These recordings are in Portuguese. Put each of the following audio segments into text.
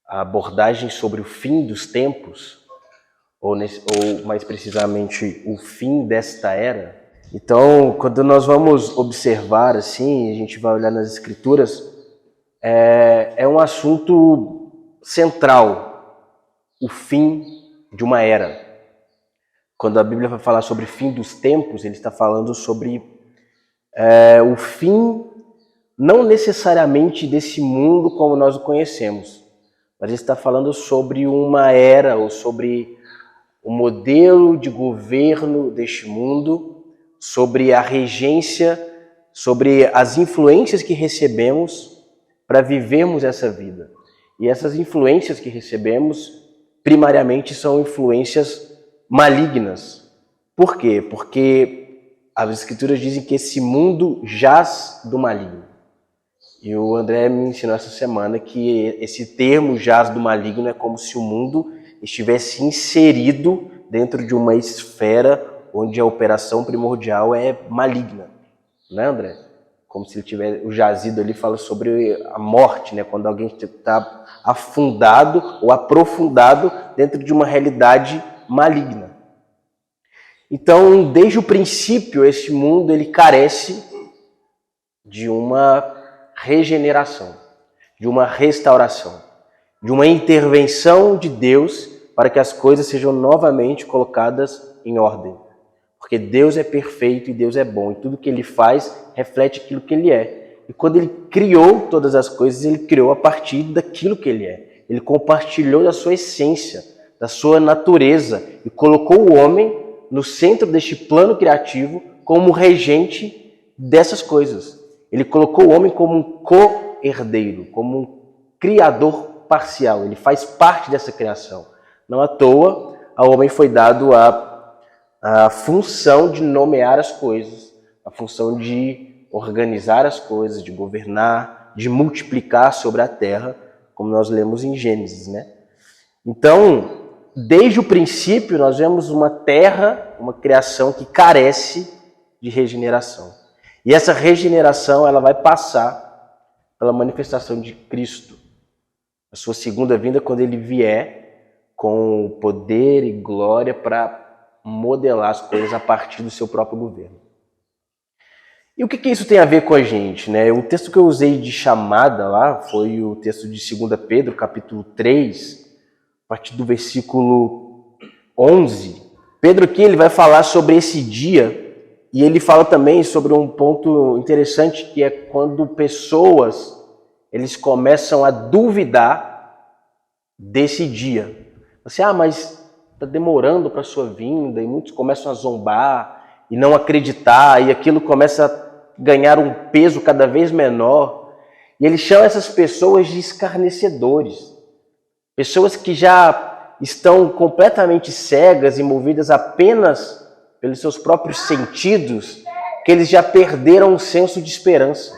a abordagem sobre o fim dos tempos, ou mais precisamente o fim desta era. Então, quando nós vamos observar assim, a gente vai olhar nas Escrituras, é um assunto central, o fim de uma era. Quando a Bíblia vai falar sobre o fim dos tempos, ele está falando sobre o fim, não necessariamente desse mundo como nós o conhecemos, mas ele está falando sobre uma era, ou sobre o modelo de governo deste mundo, sobre a regência, sobre as influências que recebemos para vivermos essa vida. E essas influências que recebemos, primariamente, são influências malignas. Por quê? Porque as Escrituras dizem que esse mundo jaz do maligno. E o André me ensinou essa semana que esse termo jaz do maligno é como se o mundo estivesse inserido dentro de uma esfera onde a operação primordial é maligna. Né, André? Como se ele tivesse, o jazido ali fala sobre a morte, né? Quando alguém está afundado ou aprofundado dentro de uma realidade maligna. Então, desde o princípio, esse mundo ele carece de uma regeneração, de uma restauração, de uma intervenção de Deus para que as coisas sejam novamente colocadas em ordem. Porque Deus é perfeito e Deus é bom, e tudo que Ele faz reflete aquilo que Ele é. E quando Ele criou todas as coisas, Ele criou a partir daquilo que Ele é. Ele compartilhou da sua essência, da sua natureza, e colocou o homem no centro deste plano criativo como regente dessas coisas. Ele colocou o homem como um co-herdeiro, como um criador parcial. Ele faz parte dessa criação. Não à toa, ao homem foi dado a função de nomear as coisas, a função de organizar as coisas, de governar, de multiplicar sobre a terra, como nós lemos em Gênesis, né? Então, desde o princípio, nós vemos uma terra, uma criação que carece de regeneração. E essa regeneração ela vai passar pela manifestação de Cristo, a sua segunda vinda, quando ele vier com poder e glória para modelar as coisas a partir do seu próprio governo. E o que isso tem a ver com a gente, né? O texto que eu usei de chamada lá foi o texto de 2 Pedro, capítulo 3, a partir do versículo 11. Pedro aqui ele vai falar sobre esse dia, e ele fala também sobre um ponto interessante, que é quando pessoas eles começam a duvidar desse dia. Você, mas está demorando para a sua vinda, e muitos começam a zombar e não acreditar, e aquilo começa a ganhar um peso cada vez menor. E ele chama essas pessoas de escarnecedores. Pessoas que já estão completamente cegas e movidas apenas pelos seus próprios sentidos, que eles já perderam o senso de esperança.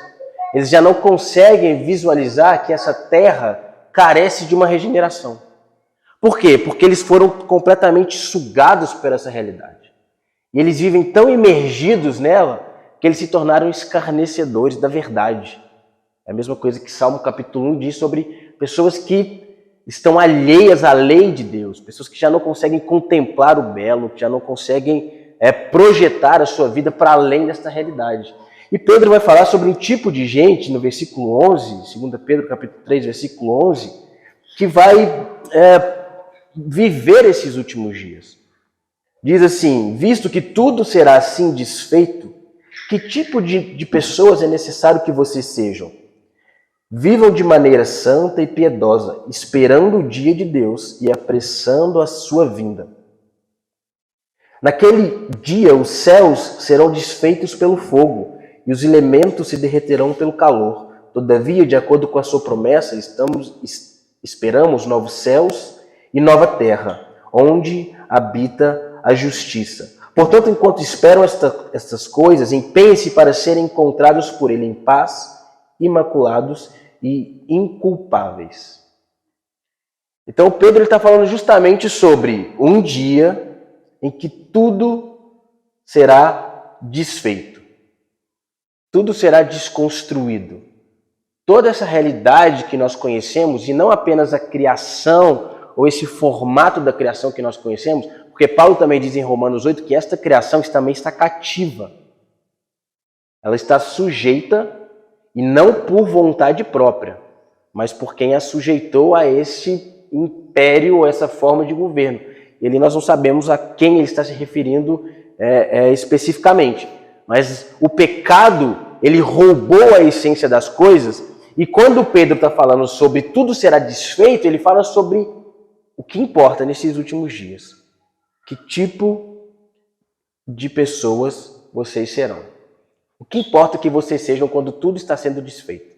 Eles já não conseguem visualizar que essa terra carece de uma regeneração. Por quê? Porque eles foram completamente sugados por essa realidade. E eles vivem tão imergidos nela que eles se tornaram escarnecedores da verdade. É a mesma coisa que Salmo capítulo 1 diz sobre pessoas que estão alheias à lei de Deus, pessoas que já não conseguem contemplar o belo, que já não conseguem projetar a sua vida para além desta realidade. E Pedro vai falar sobre um tipo de gente, no versículo 11, 2 Pedro capítulo 3, versículo 11, que vai viver esses últimos dias. Diz assim: visto que tudo será assim desfeito, que tipo de pessoas é necessário que vocês sejam? Vivam de maneira santa e piedosa, esperando o dia de Deus e apressando a sua vinda. Naquele dia os céus serão desfeitos pelo fogo e os elementos se derreterão pelo calor. Todavia, de acordo com a sua promessa, esperamos novos céus e nova terra, onde habita a justiça. Portanto, enquanto esperam estas coisas, empenhem-se para serem encontrados por ele em paz, imaculados e inculpáveis. Então, Pedro está falando justamente sobre um dia em que tudo será desfeito. Tudo será desconstruído. toda essa realidade que nós conhecemos, e não apenas a criação, ou esse formato da criação que nós conhecemos, porque Paulo também diz em Romanos 8 que esta criação também está cativa. Ela está sujeita, e não por vontade própria, mas por quem a sujeitou a esse império, essa forma de governo. E ali nós não sabemos a quem ele está se referindo especificamente. Mas o pecado, ele roubou a essência das coisas, e quando Pedro está falando sobre tudo será desfeito, ele fala sobre o que importa nesses últimos dias. Que tipo de pessoas vocês serão? O que importa que vocês sejam quando tudo está sendo desfeito?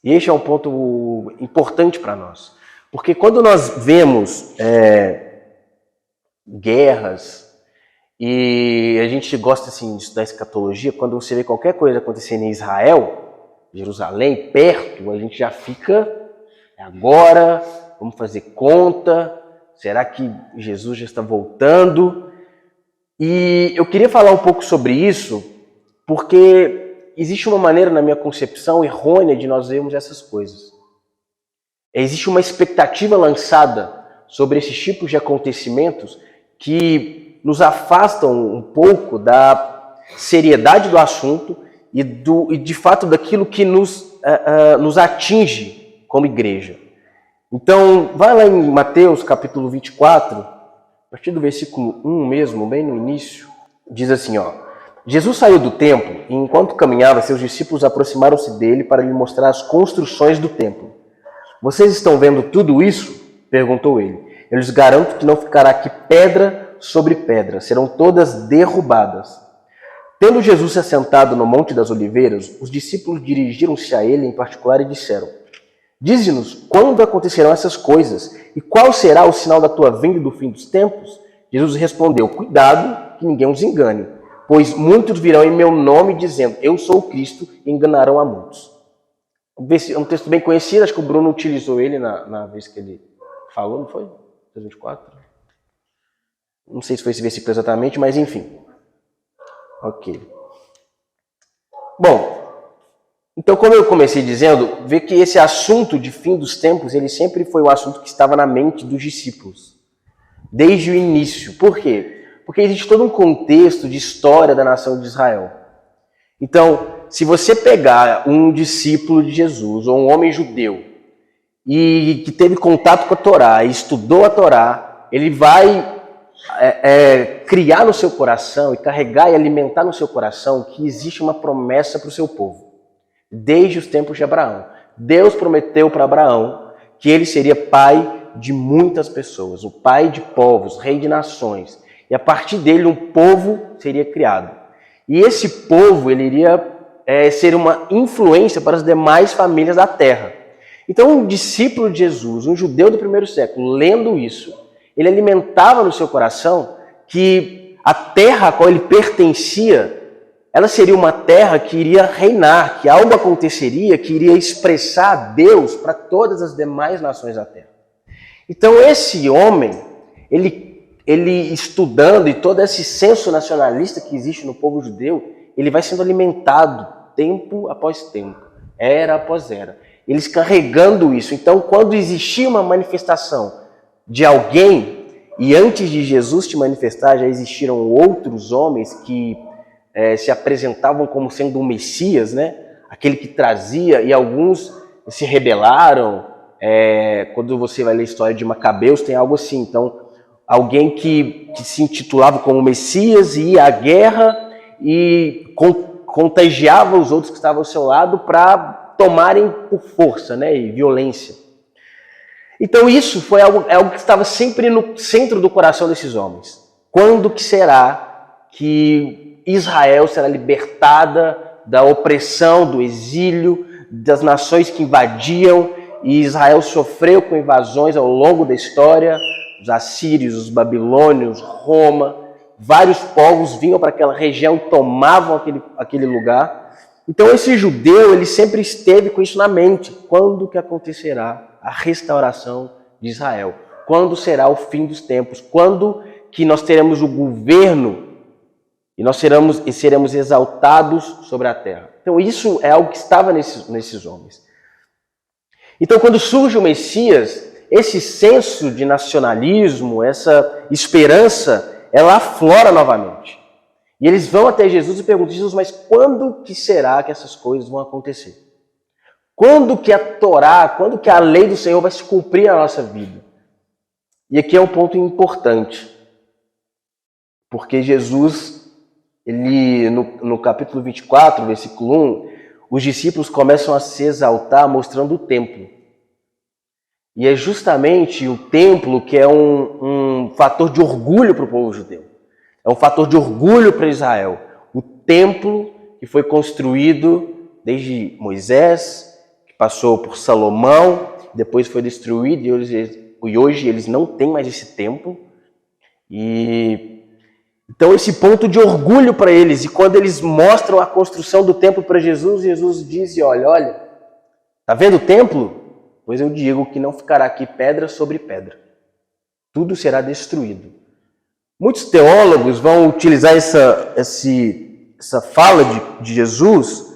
E este é um ponto importante para nós. Porque quando nós vemos guerras, e a gente gosta assim, de estudar escatologia, quando você vê qualquer coisa acontecendo em Israel, Jerusalém, perto, a gente já fica, agora, vamos fazer conta, será que Jesus já está voltando? E eu queria falar um pouco sobre isso, porque existe uma maneira, na minha concepção, errônea de nós vermos essas coisas. Existe uma expectativa lançada sobre esses tipos de acontecimentos que nos afastam um pouco da seriedade do assunto e de fato daquilo que nos atinge como igreja. Então, vai lá em Mateus capítulo 24, a partir do versículo 1 mesmo, bem no início, diz assim, Jesus saiu do templo e enquanto caminhava, seus discípulos aproximaram-se dele para lhe mostrar as construções do templo. Vocês estão vendo tudo isso? Perguntou ele. Eu lhes garanto que não ficará aqui pedra sobre pedra, serão todas derrubadas. Tendo Jesus se assentado no Monte das Oliveiras, os discípulos dirigiram-se a ele em particular e disseram: Dize-nos quando acontecerão essas coisas e qual será o sinal da tua vinda e do fim dos tempos? Jesus respondeu: Cuidado que ninguém os engane, pois muitos virão em meu nome dizendo: Eu sou o Cristo, e enganarão a muitos. É um texto bem conhecido, acho que o Bruno utilizou ele na vez que ele falou, não foi? 24? Não sei se foi esse versículo exatamente, mas enfim. Ok. Bom, então como eu comecei dizendo, vê que esse assunto de fim dos tempos, ele sempre foi um assunto que estava na mente dos discípulos, desde o início. Por quê? Porque existe todo um contexto de história da nação de Israel. Então, se você pegar um discípulo de Jesus, ou um homem judeu, e que teve contato com a Torá, e estudou a Torá, ele vai criar no seu coração e carregar e alimentar no seu coração que existe uma promessa para o seu povo. Desde os tempos de Abraão. Deus prometeu para Abraão que ele seria pai de muitas pessoas, o pai de povos, rei de nações. E a partir dele um povo seria criado. E esse povo ele iria ser uma influência para as demais famílias da terra. Então um discípulo de Jesus, um judeu do primeiro século, lendo isso, ele alimentava no seu coração que a terra a qual ele pertencia, ela seria uma terra que iria reinar, que algo aconteceria que iria expressar Deus para todas as demais nações da terra. Então esse homem, ele estudando, e todo esse senso nacionalista que existe no povo judeu, ele vai sendo alimentado tempo após tempo, era após era. Eles carregando isso. Então quando existia uma manifestação de alguém, e antes de Jesus te manifestar, já existiram outros homens que se apresentavam como sendo um Messias, né? Aquele que trazia, e alguns se rebelaram. Quando você vai ler a história de Macabeus, tem algo assim. Então, alguém que se intitulava como Messias e ia à guerra e contagiava os outros que estavam ao seu lado para tomarem por força, né? E violência. Então isso foi algo que estava sempre no centro do coração desses homens. Quando que será que Israel será libertada da opressão, do exílio, das nações que invadiam? E Israel sofreu com invasões ao longo da história, os assírios, os babilônios, Roma, vários povos vinham para aquela região e tomavam aquele lugar. Então esse judeu, ele sempre esteve com isso na mente. Quando que acontecerá a restauração de Israel? Quando será o fim dos tempos? Quando que nós teremos o governo e nós seremos exaltados sobre a terra. Então isso é algo que estava nesses homens. Então quando surge o Messias, esse senso de nacionalismo, essa esperança, ela aflora novamente. E eles vão até Jesus e perguntam: Jesus, mas quando que será que essas coisas vão acontecer? Quando que a Torá, quando que a lei do Senhor vai se cumprir na nossa vida? E aqui é um ponto importante, porque Jesus, ele no capítulo 24, versículo 1, os discípulos começam a se exaltar mostrando o templo. E é justamente o templo que é um fator de orgulho para o povo judeu. É um fator de orgulho para Israel. O templo que foi construído desde Moisés, que passou por Salomão, depois foi destruído e hoje eles não têm mais esse templo. Então esse ponto de orgulho para eles. E quando eles mostram a construção do templo para Jesus, Jesus diz: olha, tá vendo o templo? Pois eu digo que não ficará aqui pedra sobre pedra. Tudo será destruído. Muitos teólogos vão utilizar essa fala de Jesus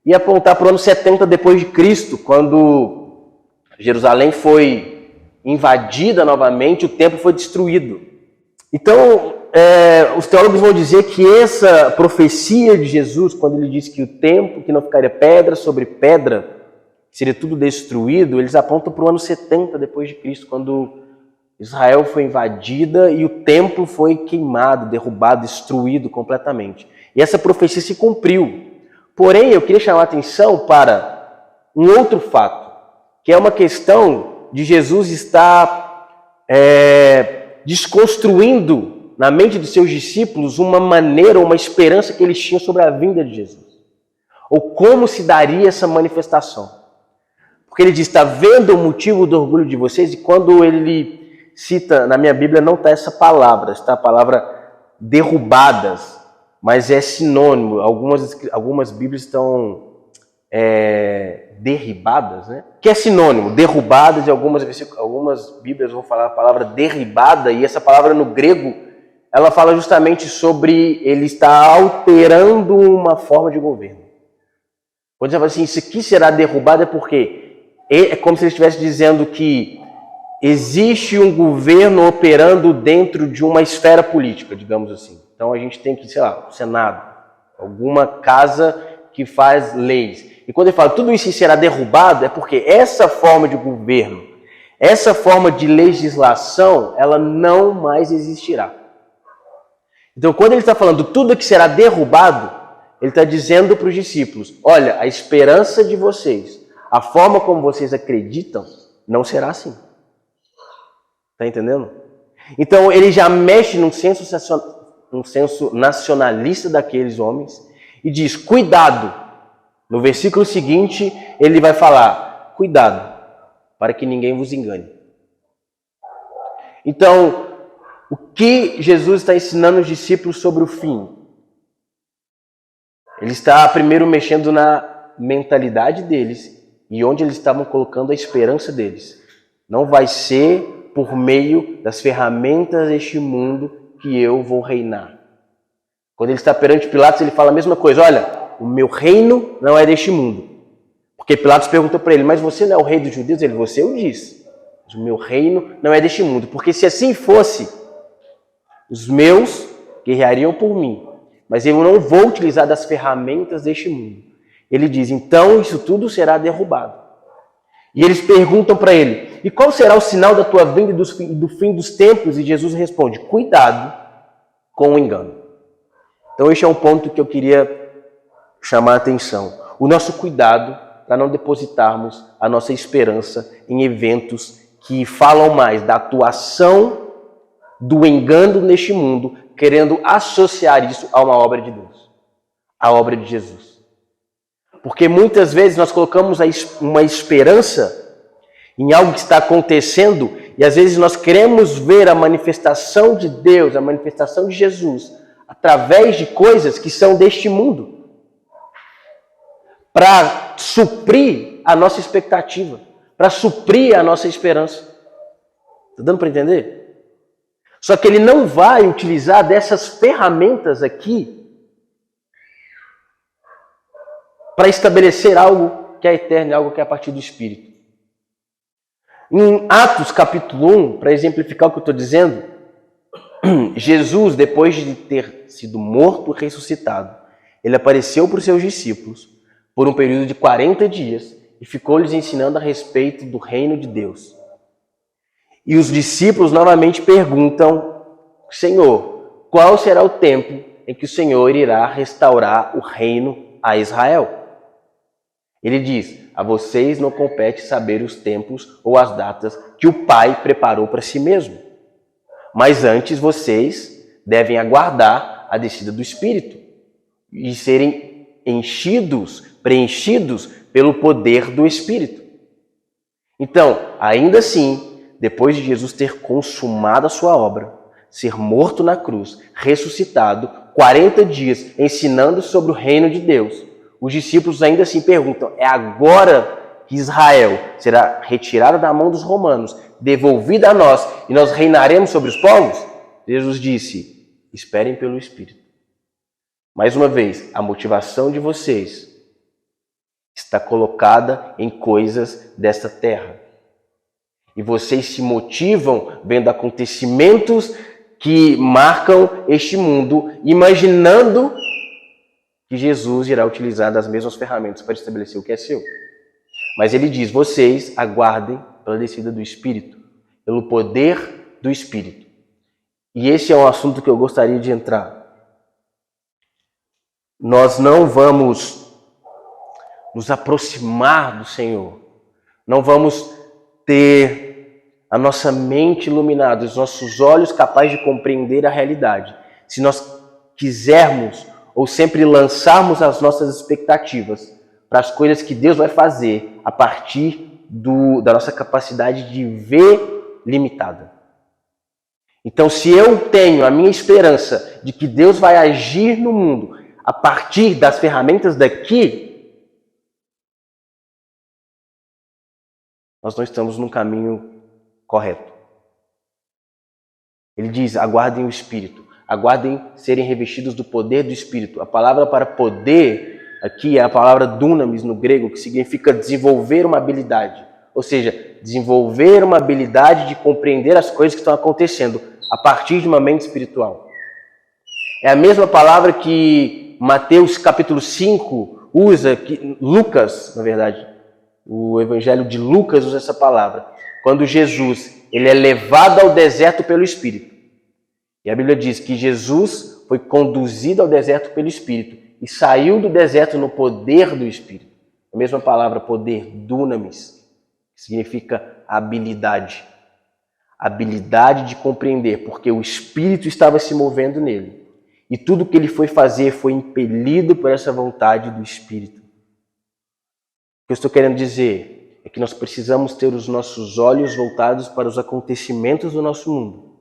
e apontar para o ano 70 depois de Cristo, quando Jerusalém foi invadida novamente, o templo foi destruído. Então, os teólogos vão dizer que essa profecia de Jesus, quando ele diz que o templo, que não ficaria pedra sobre pedra, seria tudo destruído, eles apontam para o ano 70 depois de Cristo, quando Israel foi invadida e o templo foi queimado, derrubado, destruído completamente. E essa profecia se cumpriu. Porém, eu queria chamar a atenção para um outro fato, que é uma questão de Jesus estar desconstruindo na mente dos seus discípulos uma maneira, uma esperança que eles tinham sobre a vinda de Jesus. Ou como se daria essa manifestação. Porque ele diz: está vendo o motivo do orgulho de vocês? E quando ele cita, na minha Bíblia não está essa palavra, está a palavra derrubadas, mas é sinônimo. Algumas Bíblias estão derribadas, né? Que é sinônimo, derrubadas, e algumas Bíblias vão falar a palavra derribada, e essa palavra no grego, ela fala justamente sobre ele estar alterando uma forma de governo. Quando você fala assim, isso aqui será derrubado, é porque é como se ele estivesse dizendo que existe um governo operando dentro de uma esfera política, digamos assim. Então a gente tem que, sei lá, o Senado, alguma casa que faz leis. E quando ele fala tudo isso será derrubado, é porque essa forma de governo, essa forma de legislação, ela não mais existirá. Então quando ele está falando tudo que será derrubado, ele está dizendo para os discípulos: olha, a esperança de vocês, a forma como vocês acreditam, não será assim. Está entendendo? Então ele já mexe num senso nacionalista daqueles homens e diz: cuidado. No versículo seguinte ele vai falar: cuidado, para que ninguém vos engane. Então, o que Jesus está ensinando os discípulos sobre o fim? Ele está primeiro mexendo na mentalidade deles e onde eles estavam colocando a esperança deles. Não vai ser por meio das ferramentas deste mundo que eu vou reinar. Quando ele está perante Pilatos, ele fala a mesma coisa: olha, o meu reino não é deste mundo. Porque Pilatos perguntou para ele: mas você não é o rei dos judeus? Ele: você o diz. Mas o meu reino não é deste mundo. Porque se assim fosse, os meus guerreariam por mim. Mas eu não vou utilizar das ferramentas deste mundo. Ele diz: então isso tudo será derrubado. E eles perguntam para ele: e qual será o sinal da tua vinda e do fim dos tempos? E Jesus responde: cuidado com o engano. Então este é um ponto que eu queria chamar a atenção. O nosso cuidado para não depositarmos a nossa esperança em eventos que falam mais da atuação do engano neste mundo, querendo associar isso a uma obra de Deus, a obra de Jesus. Porque muitas vezes nós colocamos uma esperança em algo que está acontecendo e às vezes nós queremos ver a manifestação de Deus, a manifestação de Jesus, através de coisas que são deste mundo, para suprir a nossa expectativa, para suprir a nossa esperança. Está dando para entender? Só que ele não vai utilizar dessas ferramentas aqui para estabelecer algo que é eterno, algo que é a partir do Espírito. Em Atos capítulo 1, para exemplificar o que eu estou dizendo, Jesus, depois de ter sido morto e ressuscitado, ele apareceu para os seus discípulos por um período de 40 dias e ficou lhes ensinando a respeito do reino de Deus. E os discípulos novamente perguntam: Senhor, qual será o tempo em que o Senhor irá restaurar o reino a Israel? Ele diz: a vocês não compete saber os tempos ou as datas que o Pai preparou para si mesmo. Mas antes vocês devem aguardar a descida do Espírito e serem preenchidos pelo poder do Espírito. Então, ainda assim, depois de Jesus ter consumado a sua obra, ser morto na cruz, ressuscitado, 40 dias ensinando sobre o reino de Deus, os discípulos ainda assim perguntam: é agora que Israel será retirada da mão dos romanos, devolvida a nós, e nós reinaremos sobre os povos? Jesus disse: esperem pelo Espírito. Mais uma vez, a motivação de vocês está colocada em coisas desta terra. E vocês se motivam vendo acontecimentos que marcam este mundo, imaginando que Jesus irá utilizar das mesmas ferramentas para estabelecer o que é seu. Mas ele diz: vocês aguardem pela descida do Espírito, pelo poder do Espírito. E esse é um assunto que eu gostaria de entrar. Nós não vamos nos aproximar do Senhor, não vamos ter a nossa mente iluminada, os nossos olhos capazes de compreender a realidade, se nós quisermos ou sempre lançarmos as nossas expectativas para as coisas que Deus vai fazer a partir da nossa capacidade de ver limitada. Então, se eu tenho a minha esperança de que Deus vai agir no mundo a partir das ferramentas daqui, nós não estamos no caminho correto. Ele diz: aguardem o Espírito, aguardem serem revestidos do poder do Espírito. A palavra para poder aqui é a palavra dunamis no grego, que significa desenvolver uma habilidade. Ou seja, desenvolver uma habilidade de compreender as coisas que estão acontecendo a partir de uma mente espiritual. É a mesma palavra que Mateus capítulo 5 usa, que Lucas, na verdade, o evangelho de Lucas usa essa palavra, quando Jesus ele é levado ao deserto pelo Espírito. E a Bíblia diz que Jesus foi conduzido ao deserto pelo Espírito e saiu do deserto no poder do Espírito. A mesma palavra, poder, dunamis, que significa habilidade. Habilidade de compreender, porque o Espírito estava se movendo nele. E tudo que ele foi fazer foi impelido por essa vontade do Espírito. O que eu estou querendo dizer é que nós precisamos ter os nossos olhos voltados para os acontecimentos do nosso mundo,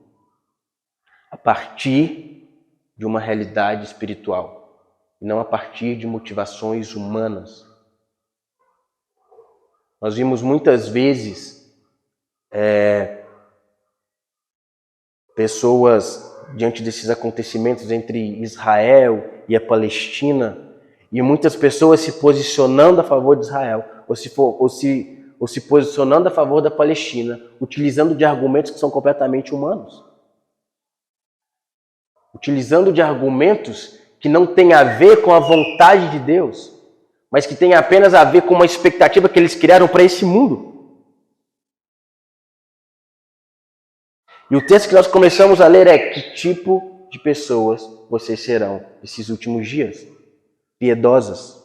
a partir de uma realidade espiritual, e não a partir de motivações humanas. Nós vimos muitas vezes pessoas diante desses acontecimentos entre Israel e a Palestina, e muitas pessoas se posicionando a favor de Israel, ou se posicionando a favor da Palestina, utilizando de argumentos que são completamente humanos. Utilizando de argumentos que não têm a ver com a vontade de Deus, mas que têm apenas a ver com uma expectativa que eles criaram para esse mundo. E o texto que nós começamos a ler é: que tipo de pessoas vocês serão nesses últimos dias? Piedosas.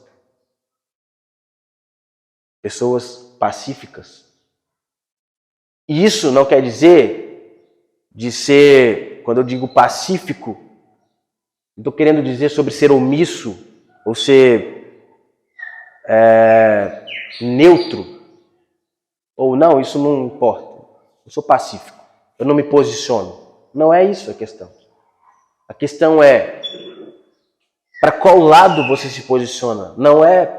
Pessoas pacíficas. E isso não quer dizer de ser, quando eu digo pacífico, não estou querendo dizer sobre ser omisso ou ser neutro. Ou não, isso não importa. Eu sou pacífico. Eu não me posiciono. Não é isso a questão. A questão é para qual lado você se posiciona. Não é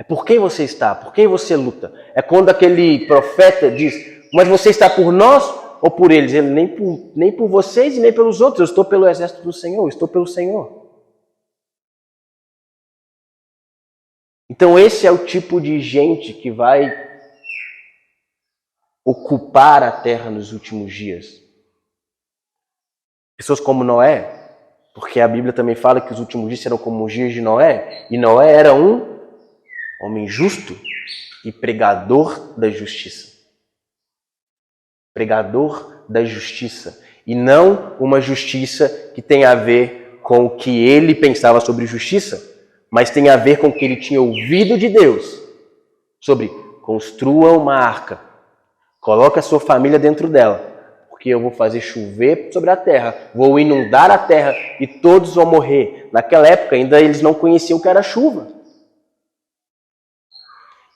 por quem você está, por quem você luta. É quando aquele profeta diz: mas você está por nós ou por eles, nem por vocês e nem pelos outros. Eu estou pelo exército do Senhor, eu estou pelo Senhor. Então esse é o tipo de gente que vai ocupar a terra nos últimos dias. Pessoas como Noé, porque a Bíblia também fala que os últimos dias serão como os dias de Noé, e Noé era um homem justo e pregador da justiça. Pregador da justiça. E não uma justiça que tem a ver com o que ele pensava sobre justiça, mas tem a ver com o que ele tinha ouvido de Deus. Sobre, construa uma arca, coloque a sua família dentro dela, porque eu vou fazer chover sobre a terra, vou inundar a terra e todos vão morrer. Naquela época ainda eles não conheciam o que era chuva.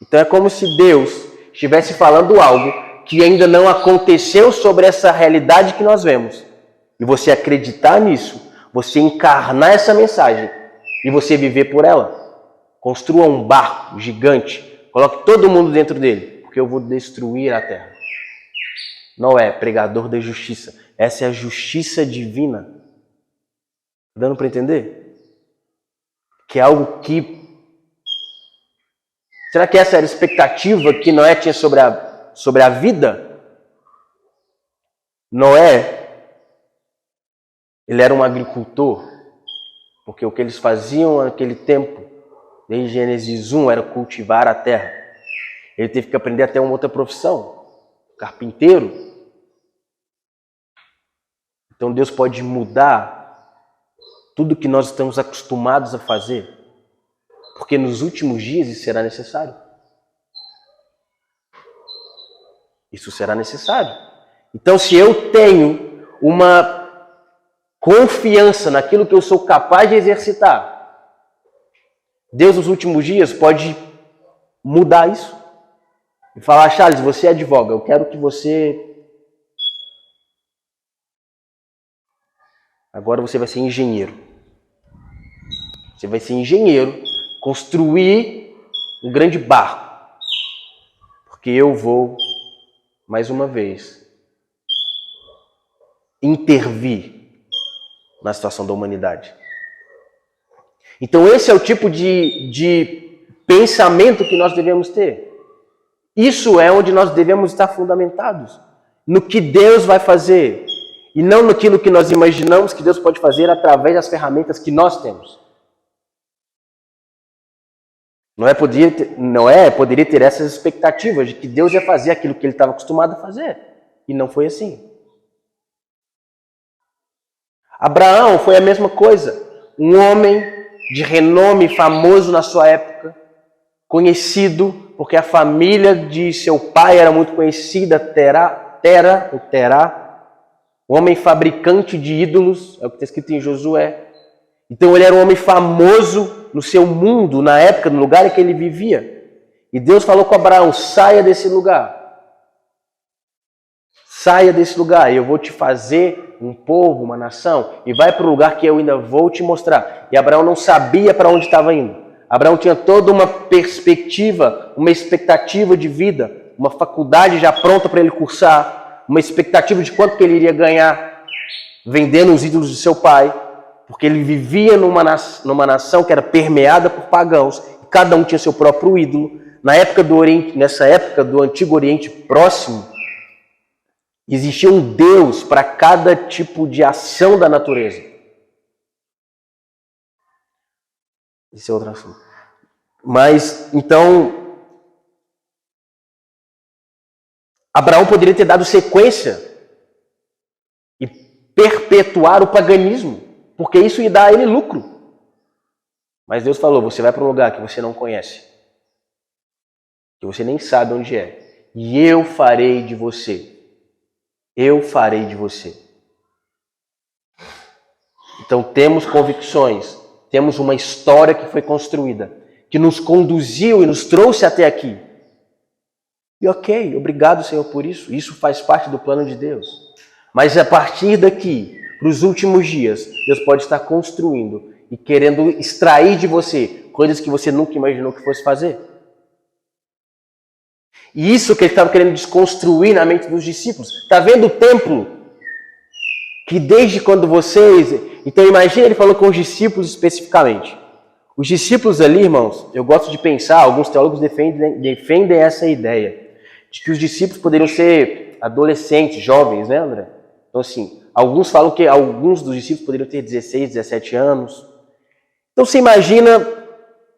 Então é como se Deus estivesse falando algo que ainda não aconteceu sobre essa realidade que nós vemos. E você acreditar nisso, você encarnar essa mensagem e você viver por ela. Construa um barco gigante, coloque todo mundo dentro dele, porque eu vou destruir a terra. Noé, pregador da justiça. Essa é a justiça divina. Dando para entender? Que é algo que... Será que essa era a expectativa que Noé tinha sobre a vida? Noé, ele era um agricultor, porque o que eles faziam naquele tempo, desde Gênesis 1, era cultivar a terra. Ele teve que aprender até uma outra profissão. Carpinteiro. Então Deus pode mudar tudo que nós estamos acostumados a fazer, porque nos últimos dias isso será necessário. Isso será necessário. Então, se eu tenho uma confiança naquilo que eu sou capaz de exercitar, Deus nos últimos dias pode mudar isso. E falar, Charles, você advoga, eu quero que você... Agora você vai ser engenheiro. Você vai ser engenheiro, construir um grande barco. Porque eu vou, mais uma vez, intervir na situação da humanidade. Então esse é o tipo de pensamento que nós devemos ter. Isso é onde nós devemos estar fundamentados. No que Deus vai fazer. E não naquilo que nós imaginamos que Deus pode fazer através das ferramentas que nós temos. Noé poderia ter essas expectativas de que Deus ia fazer aquilo que ele estava acostumado a fazer. E não foi assim. Abraão foi a mesma coisa. Um homem de renome, famoso na sua época, conhecido, porque a família de seu pai era muito conhecida, Terá, um homem fabricante de ídolos, é o que está escrito em Josué. Então ele era um homem famoso no seu mundo, na época, no lugar em que ele vivia. E Deus falou com Abraão, saia desse lugar. Saia desse lugar e eu vou te fazer um povo, uma nação, e vai para o lugar que eu ainda vou te mostrar. E Abraão não sabia para onde estava indo. Abraão tinha toda uma perspectiva, uma expectativa de vida, uma faculdade já pronta para ele cursar, uma expectativa de quanto que ele iria ganhar vendendo os ídolos de seu pai, porque ele vivia numa nação que era permeada por pagãos, e cada um tinha seu próprio ídolo. Nessa época do Antigo Oriente Próximo, existia um Deus para cada tipo de ação da natureza. Esse é outro assunto. Mas, então, Abraão poderia ter dado sequência e perpetuar o paganismo, porque isso ia dar a ele lucro. Mas Deus falou, você vai para um lugar que você não conhece, que você nem sabe onde é, e eu farei de você. Eu farei de você. Então temos convicções, temos uma história que foi construída, que nos conduziu e nos trouxe até aqui. E ok, obrigado, Senhor, por isso. Isso faz parte do plano de Deus. Mas a partir daqui, para os últimos dias, Deus pode estar construindo e querendo extrair de você coisas que você nunca imaginou que fosse fazer. E isso que ele estava querendo desconstruir na mente dos discípulos. Está vendo o templo? Que desde quando vocês... Então imagine ele falando com os discípulos especificamente. Os discípulos ali, irmãos, eu gosto de pensar, alguns teólogos defendem essa ideia, de que os discípulos poderiam ser adolescentes, jovens, né, André? Então assim, alguns falam que alguns dos discípulos poderiam ter 16, 17 anos. Então você imagina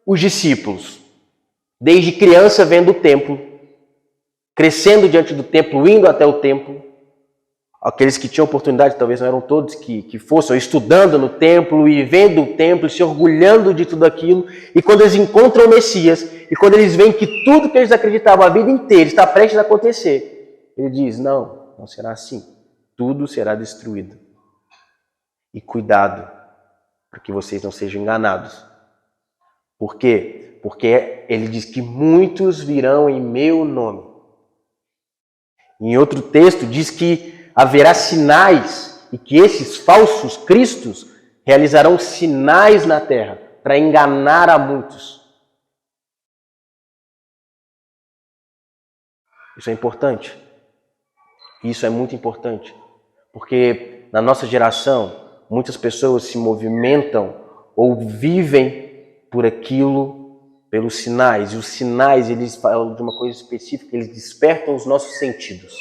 os discípulos, desde criança vendo o templo, crescendo diante do templo, indo até o templo. Aqueles que tinham oportunidade, talvez não eram todos, que fossem estudando no templo e vendo o templo, se orgulhando de tudo aquilo. E quando eles encontram o Messias, e quando eles veem que tudo que eles acreditavam a vida inteira está prestes a acontecer, ele diz, não, não será assim. Tudo será destruído. E cuidado, para que vocês não sejam enganados. Por quê? Porque ele diz que muitos virão em meu nome. Em outro texto diz que haverá sinais e que esses falsos cristos realizarão sinais na terra para enganar a muitos. Isso é importante. Isso é muito importante. Porque na nossa geração, muitas pessoas se movimentam ou vivem por aquilo, pelos sinais. E os sinais, eles falam de uma coisa específica, eles despertam os nossos sentidos.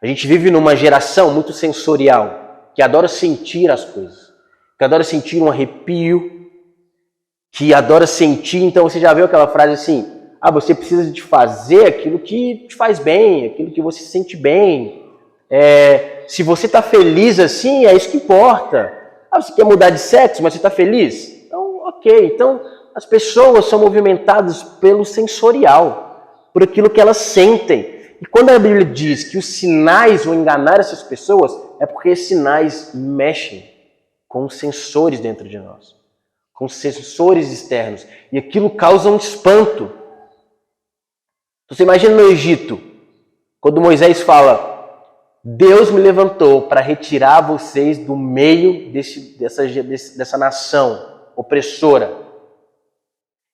A gente vive numa geração muito sensorial, que adora sentir as coisas, que adora sentir um arrepio, que adora sentir. Então você já viu aquela frase assim, você precisa de fazer aquilo que te faz bem, aquilo que você sente bem. Se você está feliz assim, é isso que importa. Você quer mudar de sexo, mas você está feliz? Então, ok. Então, as pessoas são movimentadas pelo sensorial, por aquilo que elas sentem. E quando a Bíblia diz que os sinais vão enganar essas pessoas, é porque esses sinais mexem com os sensores dentro de nós, com os sensores externos. E aquilo causa um espanto. Você imagina no Egito, quando Moisés fala, Deus me levantou para retirar vocês do meio dessa nação opressora.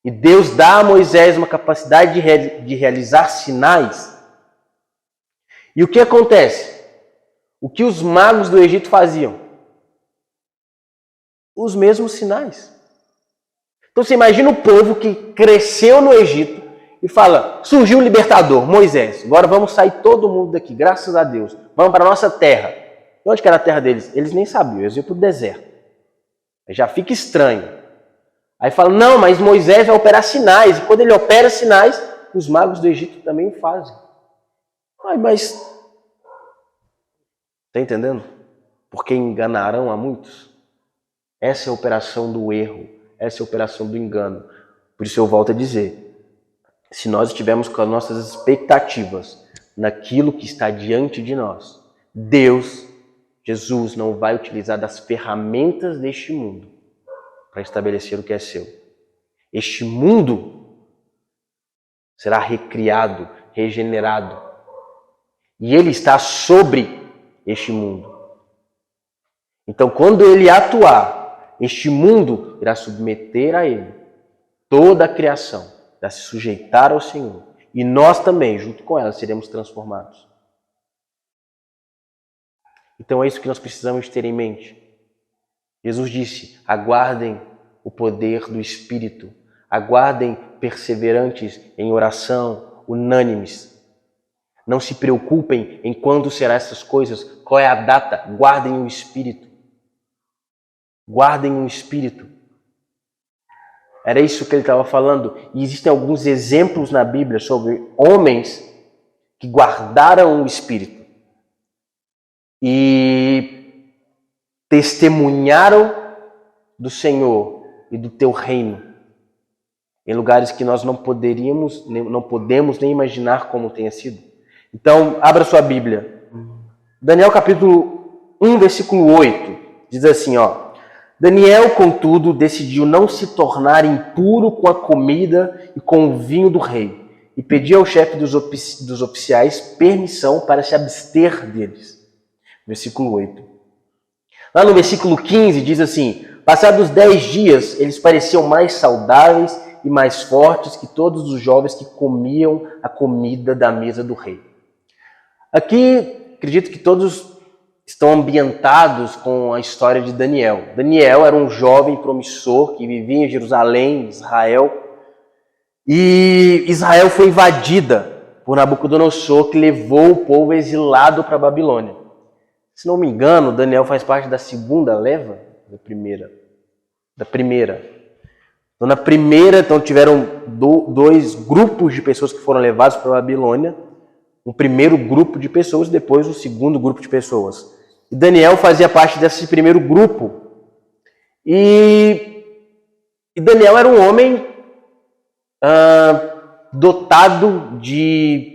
E Deus dá a Moisés uma capacidade de realizar sinais. E o que acontece? O que os magos do Egito faziam? Os mesmos sinais. Então você imagina o povo que cresceu no Egito e fala, surgiu um libertador, Moisés, agora vamos sair todo mundo daqui, graças a Deus. Vamos para a nossa terra. E onde que era a terra deles? Eles nem sabiam, eles iam para o deserto. Aí já fica estranho. Aí fala, não, mas Moisés vai operar sinais. E quando ele opera sinais, os magos do Egito também fazem. Mas... Está entendendo? Porque enganarão a muitos. Essa é a operação do erro. Essa é a operação do engano. Por isso eu volto a dizer, se nós estivermos com as nossas expectativas naquilo que está diante de nós, Deus, Jesus, não vai utilizar das ferramentas deste mundo para estabelecer o que é seu. Este mundo será recriado, regenerado. E ele está sobre este mundo. Então, quando ele atuar, este mundo irá submeter a ele toda a criação, irá se sujeitar ao Senhor. E nós também, junto com ela, seremos transformados. Então é isso que nós precisamos ter em mente. Jesus disse, aguardem o poder do Espírito. Aguardem perseverantes em oração, unânimes. Não se preocupem em quando serão essas coisas, qual é a data. Guardem o Espírito. Guardem o Espírito. Era isso que ele estava falando. E existem alguns exemplos na Bíblia sobre homens que guardaram o Espírito e testemunharam do Senhor e do teu reino em lugares que nós não podemos nem imaginar como tenha sido. Então, abra sua Bíblia. Daniel capítulo 1, versículo 8, diz assim, Daniel, contudo, decidiu não se tornar impuro com a comida e com o vinho do rei, e pediu ao chefe dos oficiais permissão para se abster deles. Versículo 8. Lá no versículo 15 diz assim, passados 10 dias, eles pareciam mais saudáveis e mais fortes que todos os jovens que comiam a comida da mesa do rei. Aqui, acredito que todos estão ambientados com a história de Daniel. Daniel era um jovem promissor que vivia em Jerusalém, Israel, e Israel foi invadida por Nabucodonosor, que levou o povo exilado para a Babilônia. Se não me engano, Daniel faz parte da segunda leva, da primeira. Então, na primeira, tiveram dois grupos de pessoas que foram levados para a Babilônia. Um primeiro grupo de pessoas, depois o segundo grupo de pessoas. E Daniel fazia parte desse primeiro grupo. E Daniel era um homem dotado de...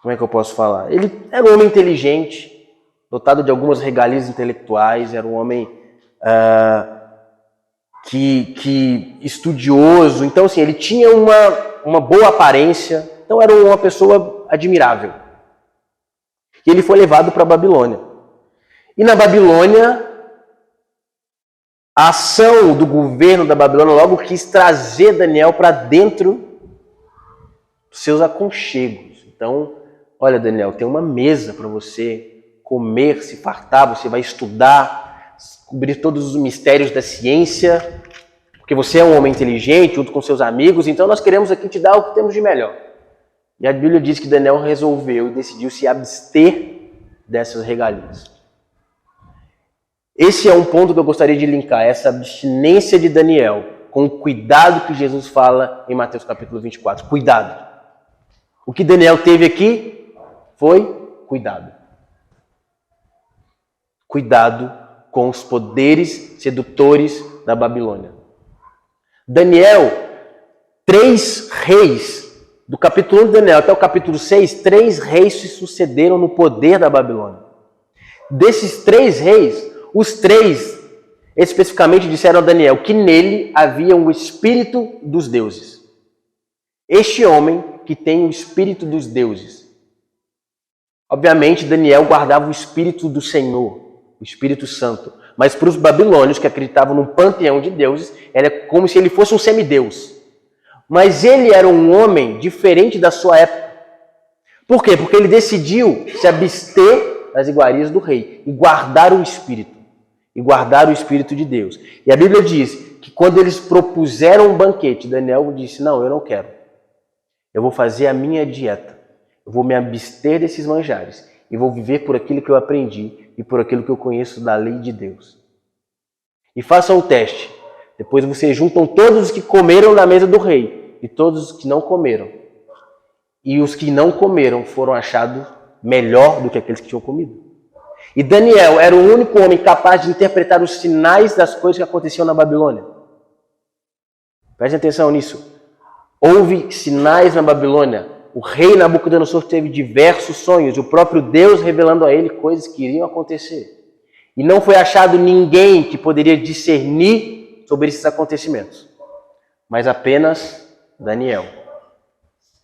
Como é que eu posso falar? Ele era um homem inteligente, dotado de algumas regalias intelectuais, era um homem estudioso. Então, assim, ele tinha uma boa aparência. Então, era uma pessoa admirável. E ele foi levado para a Babilônia. E na Babilônia, a ação do governo da Babilônia logo quis trazer Daniel para dentro dos seus aconchegos. Então, olha, Daniel, tem uma mesa para você comer, se fartar, você vai estudar, descobrir todos os mistérios da ciência, porque você é um homem inteligente, junto com seus amigos, então nós queremos aqui te dar o que temos de melhor. E a Bíblia diz que Daniel resolveu e decidiu se abster dessas regalias. Esse é um ponto que eu gostaria de linkar, essa abstinência de Daniel, com o cuidado que Jesus fala em Mateus capítulo 24. Cuidado. O que Daniel teve aqui foi cuidado. Cuidado com os poderes sedutores da Babilônia. Daniel, 3 reis, do capítulo 1 de Daniel até o capítulo 6, 3 reis se sucederam no poder da Babilônia. Desses 3 reis, os 3 especificamente disseram a Daniel que nele havia um espírito dos deuses. Este homem que tem o espírito dos deuses. Obviamente, Daniel guardava o espírito do Senhor, o Espírito Santo. Mas para os babilônios que acreditavam num panteão de deuses, era como se ele fosse um semideus. Mas ele era um homem diferente da sua época. Por quê? Porque ele decidiu se abster das iguarias do rei e guardar o espírito. E guardar o espírito de Deus. E a Bíblia diz que quando eles propuseram um banquete, Daniel disse, não, eu não quero. Eu vou fazer a minha dieta. Eu vou me abster desses manjares. E vou viver por aquilo que eu aprendi e por aquilo que eu conheço da lei de Deus. E façam o teste. Depois vocês juntam todos os que comeram na mesa do rei e todos os que não comeram. E os que não comeram foram achados melhor do que aqueles que tinham comido. E Daniel era o único homem capaz de interpretar os sinais das coisas que aconteciam na Babilônia. Prestem atenção nisso. Houve sinais na Babilônia. O rei Nabucodonosor teve diversos sonhos, o próprio Deus revelando a ele coisas que iriam acontecer. E não foi achado ninguém que poderia discernir sobre esses acontecimentos, mas apenas Daniel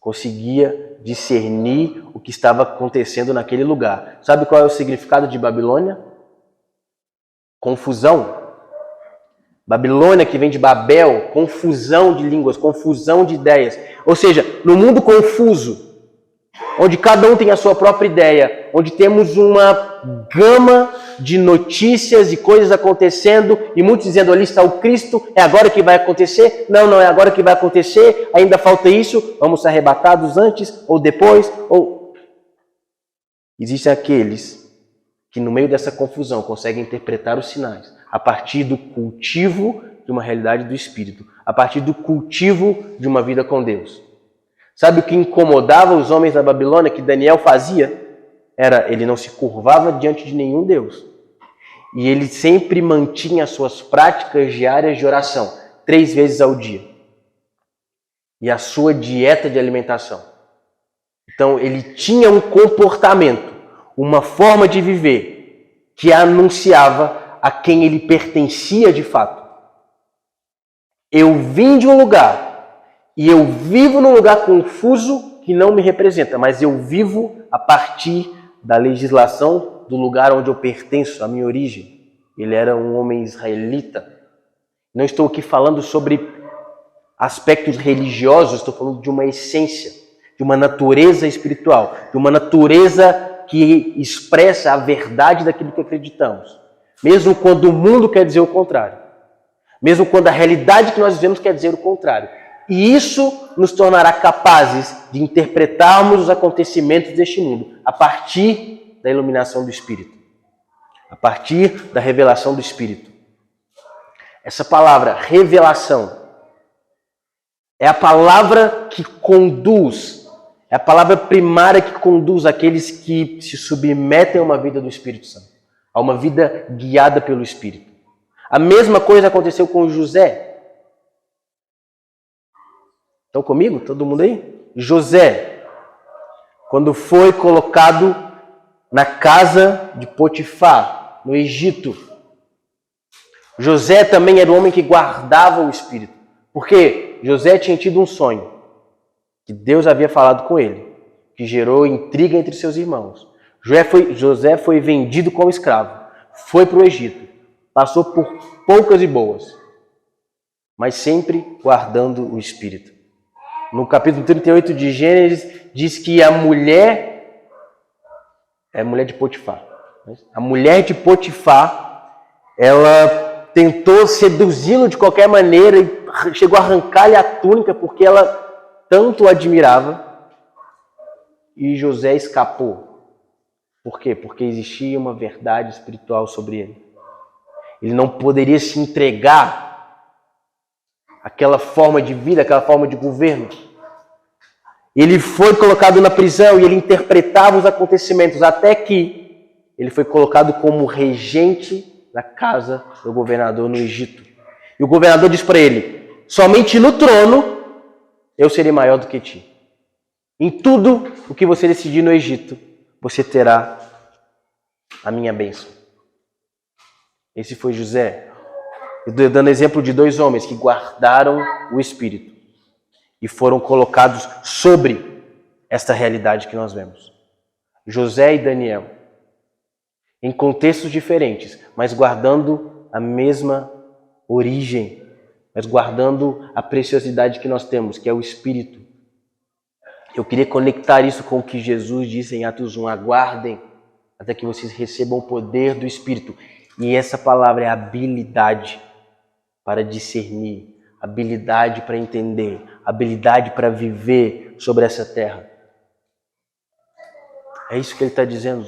conseguia discernir o que estava acontecendo naquele lugar. Sabe qual é o significado de Babilônia? Confusão. Babilônia, que vem de Babel, confusão de línguas, confusão de ideias. Ou seja, no mundo confuso, onde cada um tem a sua própria ideia, onde temos uma gama de notícias e coisas acontecendo, e muitos dizendo, ali está o Cristo, é agora que vai acontecer? Não, não é agora que vai acontecer, ainda falta isso, vamos ser arrebatados antes ou depois, ou... Existem aqueles que no meio dessa confusão conseguem interpretar os sinais a partir do cultivo de uma realidade do Espírito, a partir do cultivo de uma vida com Deus. Sabe o que incomodava os homens da Babilônia, que Daniel fazia? Ele não se curvava diante de nenhum Deus. E ele sempre mantinha as suas práticas diárias de oração, 3 vezes ao dia. E a sua dieta de alimentação. Então ele tinha um comportamento, uma forma de viver, que anunciava a quem ele pertencia de fato. Eu vim de um lugar e eu vivo num lugar confuso que não me representa, mas eu vivo a partir da legislação do lugar onde eu pertenço, a minha origem. Ele era um homem israelita. Não estou aqui falando sobre aspectos religiosos, estou falando de uma essência, de uma natureza espiritual, de uma natureza que expressa a verdade daquilo que acreditamos. Mesmo quando o mundo quer dizer o contrário. Mesmo quando a realidade que nós vivemos quer dizer o contrário. E isso nos tornará capazes de interpretarmos os acontecimentos deste mundo a partir da iluminação do Espírito. A partir da revelação do Espírito. Essa palavra, revelação, é a palavra que conduz, é a palavra primária que conduz aqueles que se submetem a uma vida do Espírito Santo, a uma vida guiada pelo Espírito. A mesma coisa aconteceu com José. Estão comigo? Todo mundo aí? José, quando foi colocado na casa de Potifar, no Egito. José também era o homem que guardava o Espírito. Porque José tinha tido um sonho que Deus havia falado com ele, que gerou intriga entre seus irmãos. José foi vendido como escravo, foi para o Egito, passou por poucas e boas, mas sempre guardando o Espírito. No capítulo 38 de Gênesis, diz que a mulher é a mulher de Potifar. A mulher de Potifar, ela tentou seduzi-lo de qualquer maneira e chegou a arrancar-lhe a túnica porque ela tanto o admirava. E José escapou. Por quê? Porque existia uma verdade espiritual sobre ele. Ele não poderia se entregar àquela forma de vida, àquela forma de governo. Ele foi colocado na prisão e ele interpretava os acontecimentos até que ele foi colocado como regente da casa do governador no Egito. E o governador disse para ele: somente no trono eu serei maior do que ti. Em tudo o que você decidir no Egito, você terá a minha bênção. Esse foi José. Eu estou dando exemplo de dois homens que guardaram o Espírito e foram colocados sobre esta realidade que nós vemos. José e Daniel, em contextos diferentes, mas guardando a mesma origem, mas guardando a preciosidade que nós temos, que é o Espírito. Eu queria conectar isso com o que Jesus disse em Atos 1, aguardem até que vocês recebam o poder do Espírito. E essa palavra é habilidade para discernir, habilidade para entender, habilidade para viver sobre essa terra. É isso que ele está dizendo.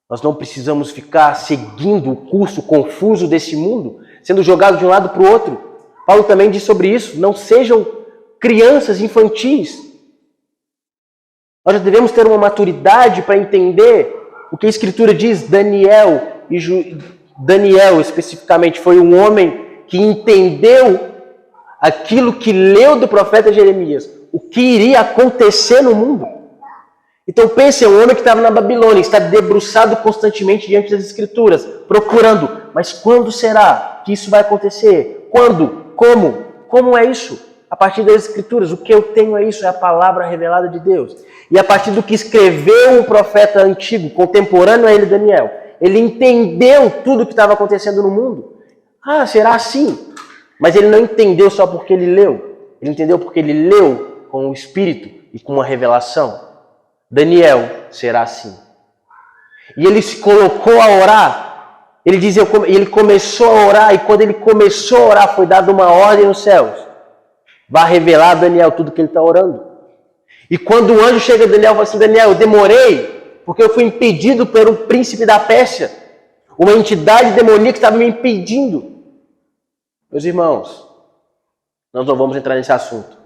Nós não precisamos ficar seguindo o curso confuso desse mundo, sendo jogado de um lado para o outro. Paulo também diz sobre isso, não sejam crianças infantis. Nós já devemos ter uma maturidade para entender o que a Escritura diz. Daniel especificamente foi um homem que entendeu aquilo que leu do profeta Jeremias, o que iria acontecer no mundo. Então pense, é um homem que estava na Babilônia, está debruçado constantemente diante das Escrituras, procurando, mas quando será que isso vai acontecer? Quando? Como? Como é isso? A partir das Escrituras, o que eu tenho é isso, é a palavra revelada de Deus. E a partir do que escreveu um profeta antigo, contemporâneo a ele, Daniel, ele entendeu tudo o que estava acontecendo no mundo. Ah, será assim? Mas ele não entendeu só porque ele leu. Ele entendeu porque ele leu com o Espírito e com uma revelação. Daniel será assim. E ele se colocou a orar. Ele diz, ele começou a orar, e quando ele começou a orar, foi dada uma ordem nos céus. Vai revelar a Daniel tudo que ele está orando. E quando o anjo chega a Daniel e fala assim, Daniel, eu demorei, porque eu fui impedido pelo príncipe da Pérsia. Uma entidade demoníaca estava me impedindo. Meus irmãos, nós não vamos entrar nesse assunto.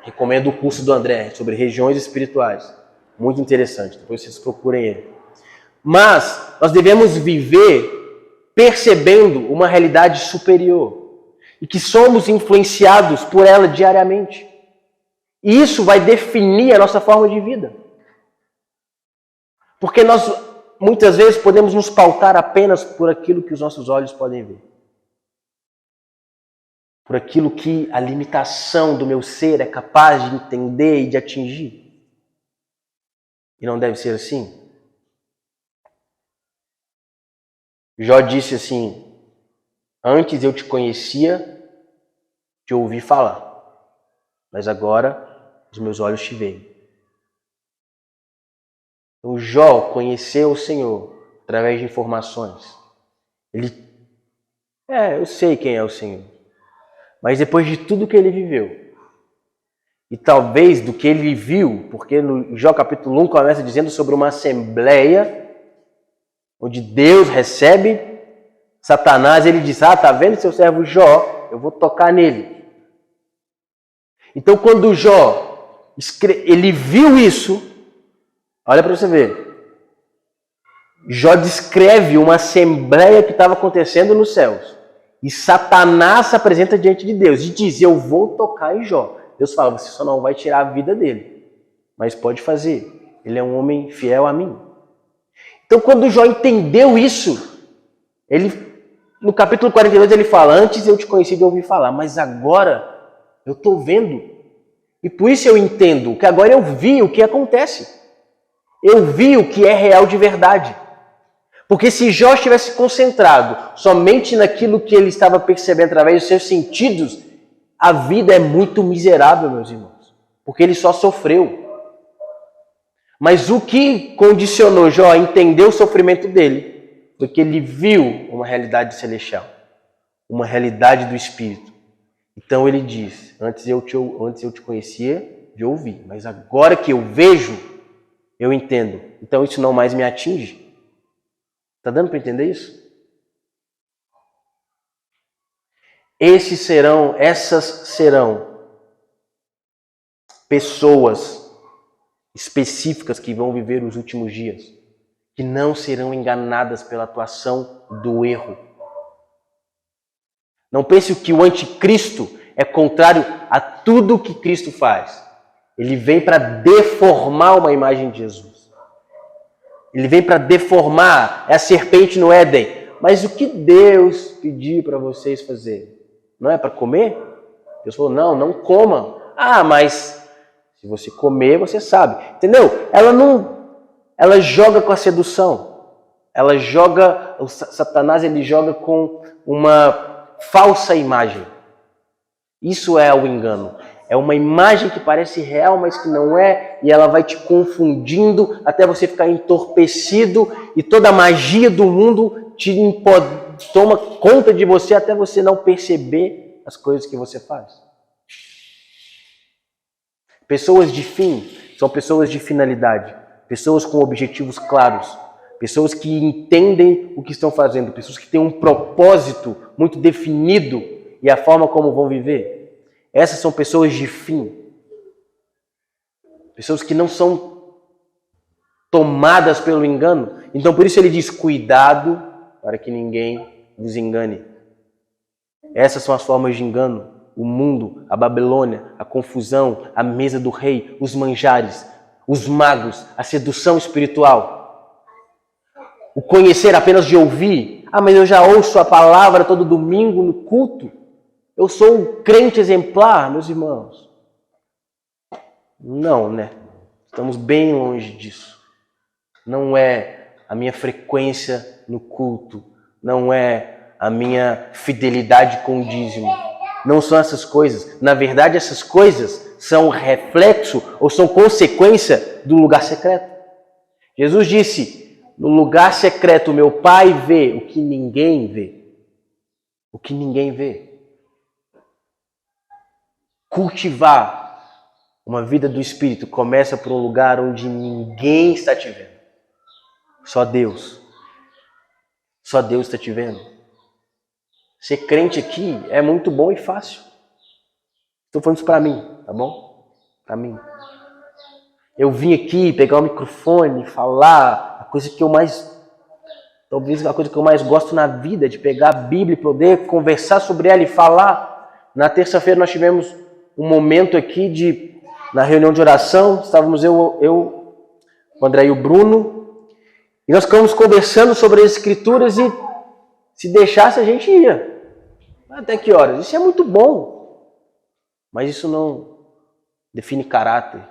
Recomendo o curso do André sobre regiões espirituais. Muito interessante, depois vocês procurem ele. Mas nós devemos viver percebendo uma realidade superior e que somos influenciados por ela diariamente. E isso vai definir a nossa forma de vida. Porque nós muitas vezes podemos nos pautar apenas por aquilo que os nossos olhos podem ver. Por aquilo que a limitação do meu ser é capaz de entender e de atingir. E não deve ser assim. Jó disse assim, antes eu te conhecia te ouvi falar, mas agora os meus olhos te veem. O Jó conheceu o Senhor através de informações. Eu sei quem é o Senhor. Mas depois de tudo que ele viveu, e talvez do que ele viu, porque no Jó capítulo 1 começa dizendo sobre uma assembleia, onde Deus recebe Satanás, ele diz, tá vendo seu servo Jó? Eu vou tocar nele. Então quando Jó, ele viu isso, olha para você ver, Jó descreve uma assembleia que estava acontecendo nos céus. E Satanás se apresenta diante de Deus e diz, eu vou tocar em Jó. Deus fala, você só não vai tirar a vida dele, mas pode fazer. Ele é um homem fiel a mim. Então quando Jó entendeu isso, no capítulo 42 ele fala, antes eu te conheci de ouvir falar, mas agora eu estou vendo. E por isso eu entendo, que agora eu vi o que acontece. Eu vi o que é real de verdade. Porque se Jó estivesse concentrado somente naquilo que ele estava percebendo através dos seus sentidos, a vida é muito miserável, meus irmãos. Porque ele só sofreu. Mas o que condicionou Jó a entender o sofrimento dele foi que ele viu uma realidade celestial, uma realidade do Espírito. Então ele diz, antes eu te conhecia de ouvir, mas agora que eu vejo, eu entendo. Então isso não mais me atinge. Está dando para entender isso? Essas serão pessoas específicas que vão viver os últimos dias, que não serão enganadas pela atuação do erro. Não pense que o anticristo é contrário a tudo que Cristo faz. Ele vem para deformar uma imagem de Jesus. Ele vem para deformar, é a serpente no Éden. Mas o que Deus pediu para vocês fazerem? Não é para comer? Deus falou, não coma. Mas se você comer, você sabe. Entendeu? Ela joga com a sedução. Satanás ele joga com uma falsa imagem. Isso é o engano. É uma imagem que parece real, mas que não é, e ela vai te confundindo até você ficar entorpecido e toda a magia do mundo toma conta de você até você não perceber as coisas que você faz. Pessoas de fim são pessoas de finalidade, pessoas com objetivos claros, pessoas que entendem o que estão fazendo, pessoas que têm um propósito muito definido e a forma como vão viver. Essas são pessoas de fim. Pessoas que não são tomadas pelo engano. Então por isso ele diz, cuidado para que ninguém vos engane. Essas são as formas de engano. O mundo, a Babilônia, a confusão, a mesa do rei, os manjares, os magos, a sedução espiritual. O conhecer apenas de ouvir. Mas eu já ouço a palavra todo domingo no culto. Eu sou um crente exemplar, meus irmãos. Não, né? Estamos bem longe disso. Não é a minha frequência no culto. Não é a minha fidelidade com o dízimo. Não são essas coisas. Na verdade, essas coisas são reflexo ou são consequência do lugar secreto. Jesus disse, no lugar secreto meu Pai vê o que ninguém vê. O que ninguém vê. Cultivar uma vida do Espírito começa por um lugar onde ninguém está te vendo. Só Deus. Só Deus está te vendo. Ser crente aqui é muito bom e fácil. Estou falando isso para mim, tá bom? Para mim. Eu vim aqui pegar o microfone, falar talvez a coisa que eu mais gosto na vida, de pegar a Bíblia e poder conversar sobre ela e falar. Na terça-feira nós tivemos um momento aqui na reunião de oração, estávamos eu, o André e o Bruno, e nós ficamos conversando sobre as Escrituras e se deixasse a gente ia. Até que horas? Isso é muito bom, mas isso não define caráter,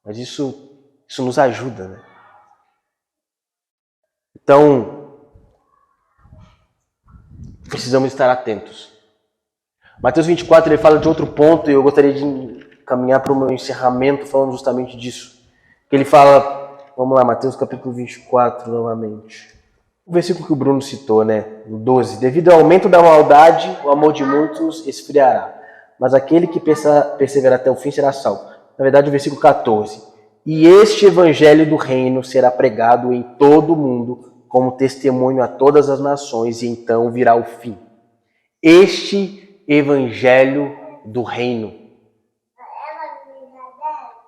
mas isso nos ajuda, né? Então, precisamos estar atentos. Mateus 24 ele fala de outro ponto e eu gostaria de caminhar para o meu encerramento falando justamente disso. Ele fala, vamos lá, Mateus capítulo 24 novamente. O versículo que o Bruno citou, né? No 12. Devido ao aumento da maldade, o amor de muitos esfriará. Mas aquele que perseverar até o fim será salvo. Na verdade, o versículo 14. E este evangelho do reino será pregado em todo o mundo como testemunho a todas as nações e então virá o fim. Este evangelho do reino.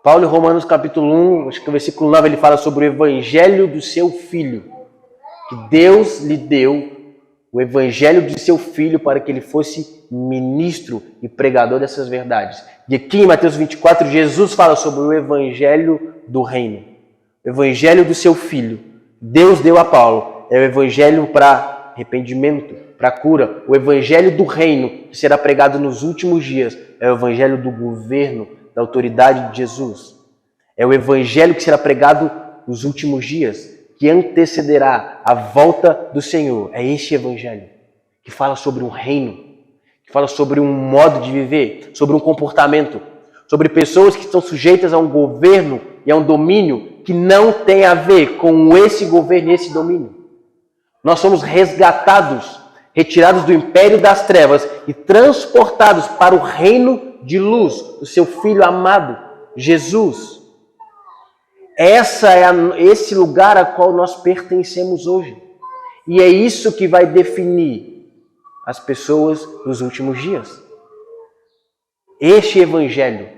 Paulo em Romanos capítulo 1, acho que o versículo 9, ele fala sobre o evangelho do seu filho. Que Deus lhe deu o evangelho de seu filho para que ele fosse ministro e pregador dessas verdades. E aqui em Mateus 24, Jesus fala sobre o evangelho do reino. O evangelho do seu filho. Deus deu a Paulo. É o evangelho para arrependimento, para cura. O evangelho do reino que será pregado nos últimos dias. É o evangelho do governo, da autoridade de Jesus. É o evangelho que será pregado nos últimos dias, que antecederá a volta do Senhor. É este evangelho que fala sobre um reino, que fala sobre um modo de viver, sobre um comportamento, sobre pessoas que estão sujeitas a um governo e a um domínio que não tem a ver com esse governo e esse domínio. Nós somos resgatados, retirados do império das trevas e transportados para o reino de luz do seu Filho amado, Jesus. Esse lugar a qual nós pertencemos hoje. E é isso que vai definir as pessoas dos últimos dias. Este evangelho,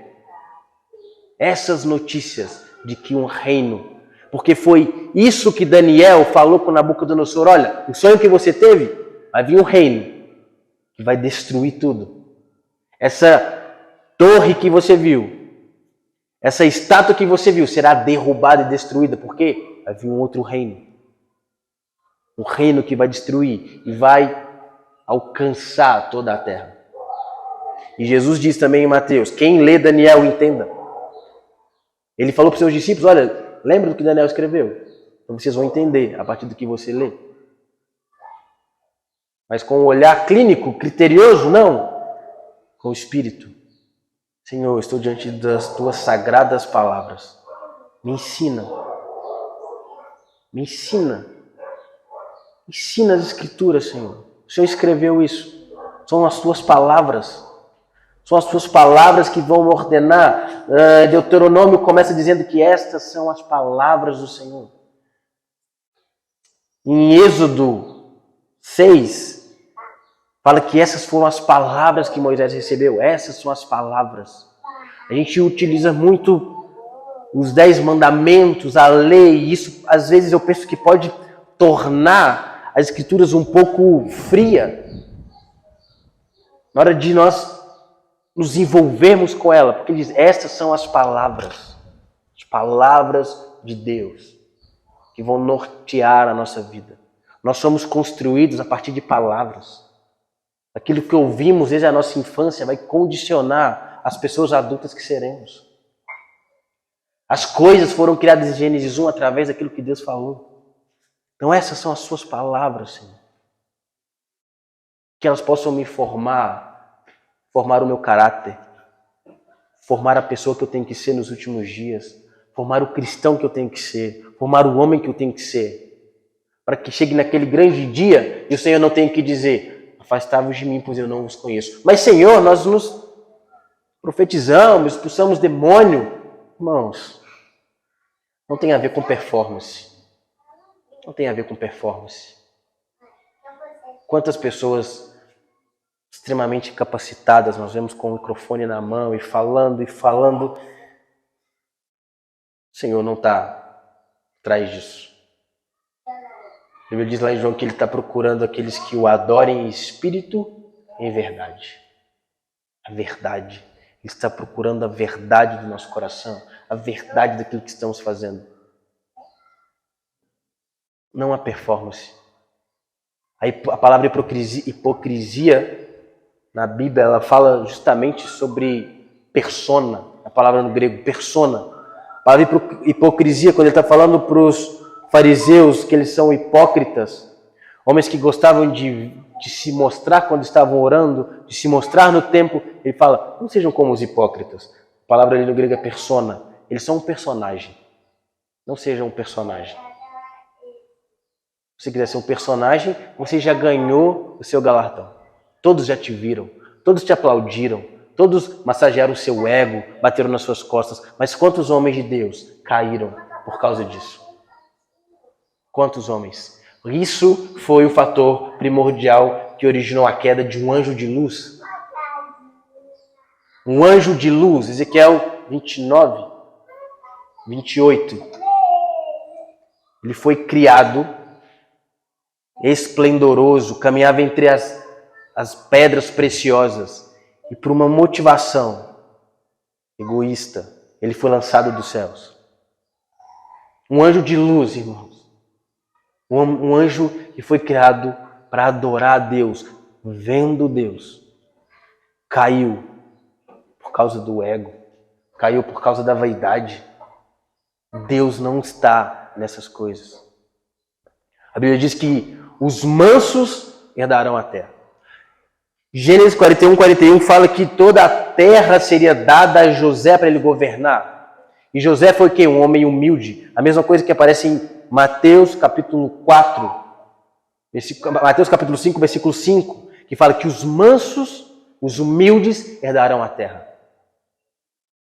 essas notícias de que um reino, porque foi isso que Daniel falou com Nabucodonosor, olha, o sonho que você teve, vai vir um reino que vai destruir tudo. Essa torre que você viu, essa estátua que você viu será derrubada e destruída, porque vai vir um outro reino. Um reino que vai destruir e vai alcançar toda a terra. E Jesus diz também em Mateus, quem lê Daniel entenda. Ele falou para os seus discípulos, olha, lembra do que Daniel escreveu? Então vocês vão entender a partir do que você lê. Mas com um olhar clínico, criterioso, não. Com o Espírito. Senhor, eu estou diante das tuas sagradas palavras. Me ensina. Me ensina. Ensina as Escrituras, Senhor. O Senhor escreveu isso. São as tuas palavras. São as tuas palavras que vão ordenar. Deuteronômio começa dizendo que estas são as palavras do Senhor. Em Êxodo 6, fala que essas foram as palavras que Moisés recebeu. Essas são as palavras. A gente utiliza muito os 10 mandamentos, a lei. E isso, às vezes, eu penso que pode tornar as Escrituras um pouco fria. Na hora de nós nos envolvermos com ela. Porque ele diz, estas são as palavras de Deus, que vão nortear a nossa vida. Nós somos construídos a partir de palavras. Aquilo que ouvimos desde a nossa infância vai condicionar as pessoas adultas que seremos. As coisas foram criadas em Gênesis 1 através daquilo que Deus falou. Então essas são as suas palavras, Senhor. Que elas possam me formar o meu caráter, formar a pessoa que eu tenho que ser nos últimos dias, formar o cristão que eu tenho que ser, formar o homem que eu tenho que ser. Para que chegue naquele grande dia e o Senhor não tenha que dizer, afastai-vos de mim, pois eu não os conheço. Mas, Senhor, nós nos profetizamos, expulsamos demônio. Irmãos, não tem a ver com performance. Não tem a ver com performance. Quantas pessoas extremamente capacitadas nós vemos com o microfone na mão e falando. O Senhor não está atrás disso. A Bíblia diz lá em João que ele está procurando aqueles que o adorem em espírito e em verdade. A verdade. Ele está procurando a verdade do nosso coração, a verdade daquilo que estamos fazendo. Não a performance. A palavra hipocrisia na Bíblia, ela fala justamente sobre persona. A palavra no grego, persona. A palavra hipocrisia, quando ele está falando para os fariseus que eles são hipócritas, homens que gostavam de de se mostrar quando estavam orando, de se mostrar no templo. Ele fala, não sejam como os hipócritas. A palavra ali no grego é persona. Eles são um personagem. Não sejam um personagem. Se você quiser ser um personagem, você já ganhou o seu galardão. Todos já te viram, todos te aplaudiram, todos massagearam o seu ego, bateram nas suas costas. Mas quantos homens de Deus caíram por causa disso? Quantos homens? Isso foi o fator primordial que originou a queda de um anjo de luz. Um anjo de luz, Ezequiel 29, 28. Ele foi criado esplendoroso, caminhava entre as pedras preciosas e por uma motivação egoísta, ele foi lançado dos céus. Um anjo de luz, irmãos. Um anjo que foi criado para adorar a Deus, vendo Deus. Caiu por causa do ego, caiu por causa da vaidade. Deus não está nessas coisas. A Bíblia diz que os mansos herdarão a terra. Gênesis 41 fala que toda a terra seria dada a José para ele governar. E José foi quem? Um homem humilde. A mesma coisa que aparece em Mateus capítulo 4, Mateus capítulo 5, versículo 5, que fala que os mansos, os humildes, herdarão a terra.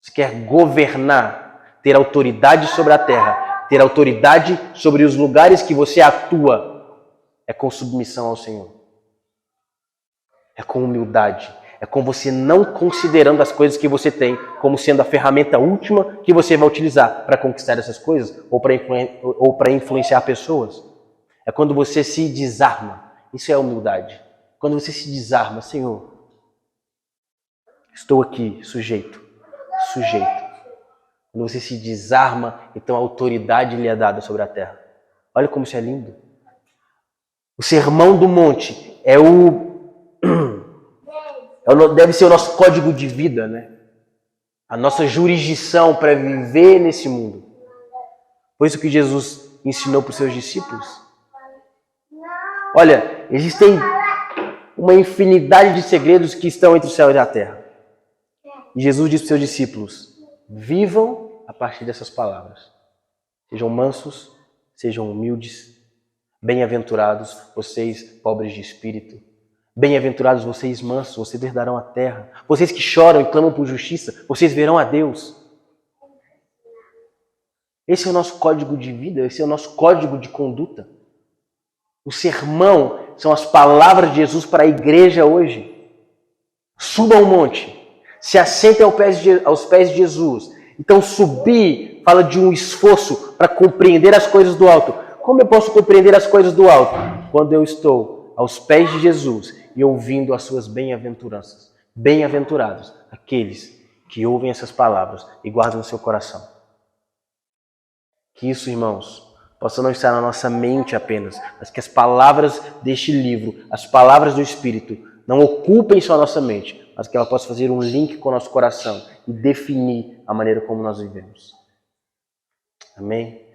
Você quer governar, ter autoridade sobre a terra, ter autoridade sobre os lugares que você atua, é com submissão ao Senhor. É com humildade. É com você não considerando as coisas que você tem como sendo a ferramenta última que você vai utilizar para conquistar essas coisas ou para influenciar pessoas. É quando você se desarma. Isso é humildade. Quando você se desarma, Senhor, estou aqui, sujeito. Quando você se desarma, então a autoridade lhe é dada sobre a terra. Olha como isso é lindo. O Sermão do Monte deve ser o nosso código de vida, né? A nossa jurisdição para viver nesse mundo. Foi isso que Jesus ensinou para os seus discípulos. Olha, existem uma infinidade de segredos que estão entre o céu e a terra. E Jesus disse para os seus discípulos, vivam a partir dessas palavras. Sejam mansos, sejam humildes, bem-aventurados vocês, pobres de espírito. Bem-aventurados vocês, mansos, vocês herdarão a terra. Vocês que choram e clamam por justiça, vocês verão a Deus. Esse é o nosso código de vida, esse é o nosso código de conduta. O sermão são as palavras de Jesus para a igreja hoje. Suba ao monte, se assentem aos pés de Jesus. Então subir fala de um esforço para compreender as coisas do alto. Como eu posso compreender as coisas do alto? Quando eu estou aos pés de Jesus e ouvindo as suas bem-aventuranças. Bem-aventurados aqueles que ouvem essas palavras e guardam no seu coração. Que isso, irmãos, possa não estar na nossa mente apenas, mas que as palavras deste livro, as palavras do Espírito, não ocupem só a nossa mente, mas que ela possa fazer um link com o nosso coração e definir a maneira como nós vivemos. Amém?